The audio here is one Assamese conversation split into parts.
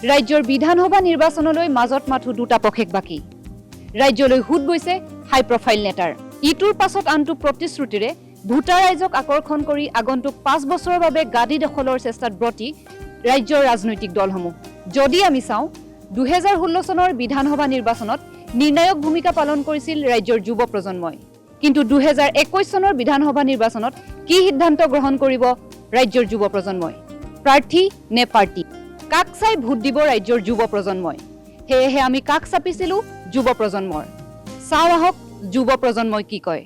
ৰাজ্যৰ বিধানসভা নিৰ্বাচনলৈ মাজত মাথো দুটা পক্ষেক বাকী ৰাজ্যলৈ হুদ গৈছে হাই প্ৰফাইল নেতাৰ ইটোৰ পাছত আনটো প্ৰতিশ্ৰুতিৰে ভোটাৰ ৰাইজক আকৰ্ষণ কৰি আগন্তুক 5 বছৰৰ বাবে গাদী দখলৰ চেষ্টাত ব্ৰতী ৰাজ্যৰ ৰাজনৈতিক দলসমূহ যদি আমি চাওঁ 2016 চনৰ বিধানসভা নিৰ্বাচনত নিৰ্ণায়ক ভূমিকা পালন কৰিছিল ৰাজ্যৰ যুৱ প্ৰজন্মই কিন্তু 2021 চনৰ বিধানসভা নিৰ্বাচনত কি সিদ্ধান্ত গ্ৰহণ কৰিব ৰাজ্যৰ যুৱ প্ৰজন্মই প্ৰাৰ্থী নে পাৰ্টি কাক চাই ভোট দিব ৰাজ্যৰ যুৱ প্ৰজন্মই হেহে আমি কাক চাপিছিলো যুৱ প্ৰজন্মৰ চাও আহক যুৱ প্ৰজন্মই কি কয়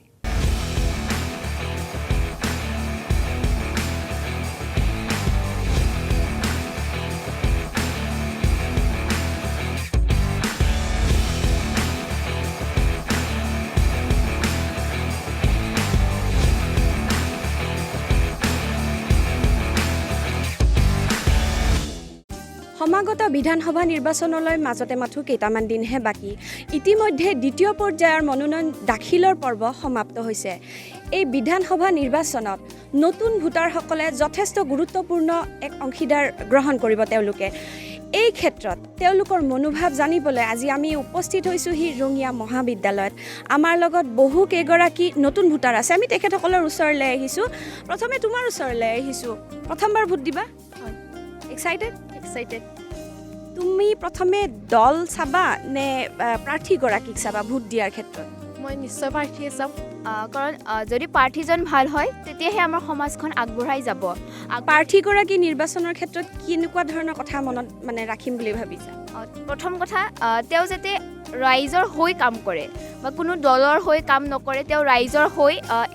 সমাগত বিধানসভা নিৰ্বাচনলৈ মাজতে মাথো কেইটামান দিনহে বাকী ইতিমধ্যে দ্বিতীয় পৰ্যায়ৰ মনোনয়ন দাখিলৰ পৰ্ব সমাপ্ত হৈছে এই বিধানসভা নিৰ্বাচনত নতুন ভোটাৰসকলে যথেষ্ট গুৰুত্বপূৰ্ণ এক অংশীদাৰ গ্ৰহণ কৰিব তেওঁলোকে এই ক্ষেত্ৰত তেওঁলোকৰ মনোভাৱ জানিবলৈ আজি আমি উপস্থিত হৈছোঁ ৰঙিয়া মহাবিদ্যালয়ত আমাৰ লগত বহু কেইগৰাকী নতুন ভোটাৰ আছে আমি তেখেতসকলৰ ওচৰলৈ আহিছোঁ প্ৰথমে তোমাৰ ওচৰলৈ আহিছোঁ প্ৰথমবাৰ ভোট দিবা হয় এক্সাইটেড তুমি প্ৰথমে দল চাবা নে প্ৰাৰ্থীগৰাকীক চাবা ভোট দিয়াৰ ক্ষেত্ৰত মই নিশ্চয় প্ৰাৰ্থীয়ে চাম কাৰণ যদি প্ৰাৰ্থীজন ভাল হয় তেতিয়াহে আমাৰ সমাজখন আগবঢ়াই যাব প্ৰাৰ্থীগৰাকী নিৰ্বাচনৰ ক্ষেত্ৰত কেনেকুৱা ধৰণৰ কথা মনত মানে ৰাখিম বুলি ভাবিছা প্ৰথম কথা তেওঁ যাতে ৰাইজৰ হৈ কাম কৰে বা কোনো দলৰ হৈ কাম নকৰে তেওঁ ৰাইজৰ হৈ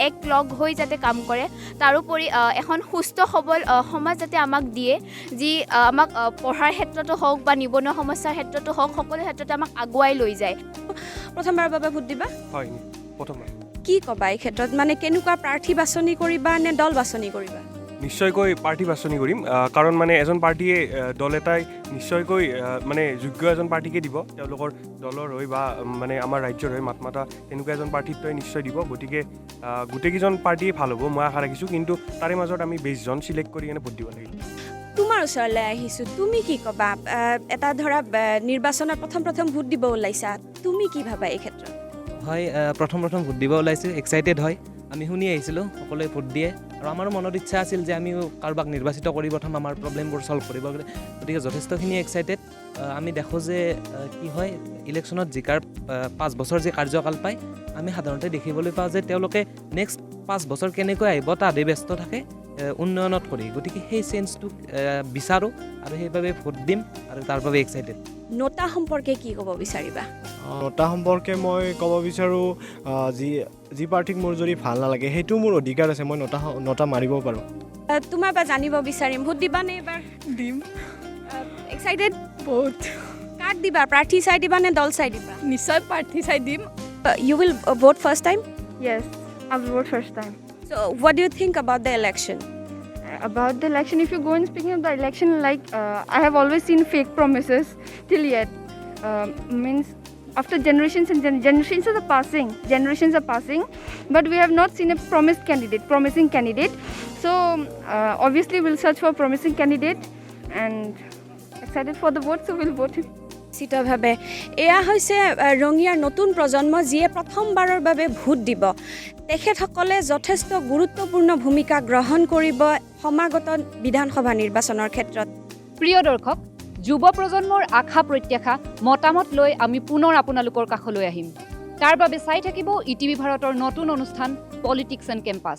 এক লগ হৈ যাতে কাম কৰে তাৰোপৰি এখন সুস্থ সবল সমাজ যাতে আমাক দিয়ে যি আমাক পঢ়াৰ ক্ষেত্ৰতো হওক বা নিবনুৱা সমস্যাৰ ক্ষেত্ৰতো হওক সকলো ক্ষেত্ৰতে আমাক আগুৱাই লৈ যায় প্ৰথমবাৰৰ বাবে ভোট দিবা হয় প্ৰথমবাৰ কি ক'বা এই ক্ষেত্ৰত মানে কেনেকুৱা প্ৰাৰ্থী বাছনি কৰিবা নে দল বাছনি কৰিবা নিশ্চয়কৈ পাৰ্টি বাছনি কৰিম কাৰণ মানে এজন পাৰ্টীয়ে দল এটাই নিশ্চয়কৈ মানে যোগ্য এজন পাৰ্টীকে দিব তেওঁলোকৰ দলৰ হৈ বা মানে আমাৰ ৰাজ্যৰ হৈ মাত মাতা তেনেকুৱা এজন পাৰ্টীটোৱে নিশ্চয় দিব গতিকে গোটেইকেইজন পাৰ্টীয়ে ভাল হ'ব মই আশা ৰাখিছোঁ কিন্তু তাৰে মাজত আমি 20 জন চিলেক্ট কৰি কিনে ভোট দিব লাগিব তোমাৰ ওচৰলৈ আহিছোঁ তুমি কি ক'বা এটা ধৰা নিৰ্বাচনত প্ৰথম ভোট দিব ওলাইছা তুমি কি ভাবা এই ক্ষেত্ৰত হয় প্ৰথম ভোট দিব ওলাইছোঁ এক্সাইটেড হয় আমি শুনি আহিছিলোঁ সকলোৱে ভোট দিয়ে আৰু আমাৰো মনত ইচ্ছা আছিল যে আমিও কাৰোবাক নিৰ্বাচিত কৰি প্ৰথম আমাৰ প্ৰব্লেমবোৰ ছল্ভ কৰিব গতিকে যথেষ্টখিনি এক্সাইটেড আমি দেখোঁ যে কি হয় ইলেকশ্যনত জিকাৰ 5 বছৰ যে কাৰ্যকাল পায় আমি সাধাৰণতে দেখিবলৈ পাওঁ যে তেওঁলোকে নেক্সট 5 বছৰ কেনেকৈ আহিব তাতে ব্যস্ত থাকে উন্নয়নত কৰি গতিকে সেই চেঞ্জটো বিচাৰোঁ আৰু সেইবাবে ভোট দিম আৰু তাৰ বাবে এক্সাইটেড নটা সম্পৰ্কে কি ক'ব বিচাৰিবা নটা সম্পৰ্কে মই ক'ব বিচাৰোঁ যি পাৰ্টীক মোৰ যদি ভাল নালাগে সেইটো মোৰ অধিকাৰ আছে মই নটা মাৰিব পাৰোঁ তোমাৰ বা জানিব বিচাৰিম ভোট দিবা নে এবাৰ দিম এক্সাইটেড বহুত কাক দিবা প্ৰাৰ্থী চাই দিবা নে দল চাই দিবা নিশ্চয় প্ৰাৰ্থী চাই দিম you will vote first time Yes, I will vote first time. So what do you think about the election? About the election, if you go and speaking of the election, like I have always seen fake promises till yet. Means after generations and generations are passing, but we have not seen a promising candidate. So obviously we'll search for a promising candidate and excited for the vote, so we'll vote him. নিশ্চিতভাৱে এয়া হৈছে ৰঙিয়াৰ নতুন প্ৰজন্ম যিয়ে প্ৰথমবাৰৰ বাবে ভোট দিব তেখেতসকলে যথেষ্ট গুৰুত্বপূৰ্ণ ভূমিকা গ্ৰহণ কৰিব সমাগত বিধানসভা নিৰ্বাচনৰ ক্ষেত্ৰত প্ৰিয় দৰ্শক যুৱ প্ৰজন্মৰ আশা প্ৰত্যাশা মতামত লৈ আমি পুনৰ আপোনালোকৰ কাষলৈ আহিম তাৰ বাবে চাই থাকিব ইটিভি ভাৰতৰ নতুন অনুষ্ঠান পলিটিক্স এণ্ড কেম্পাছ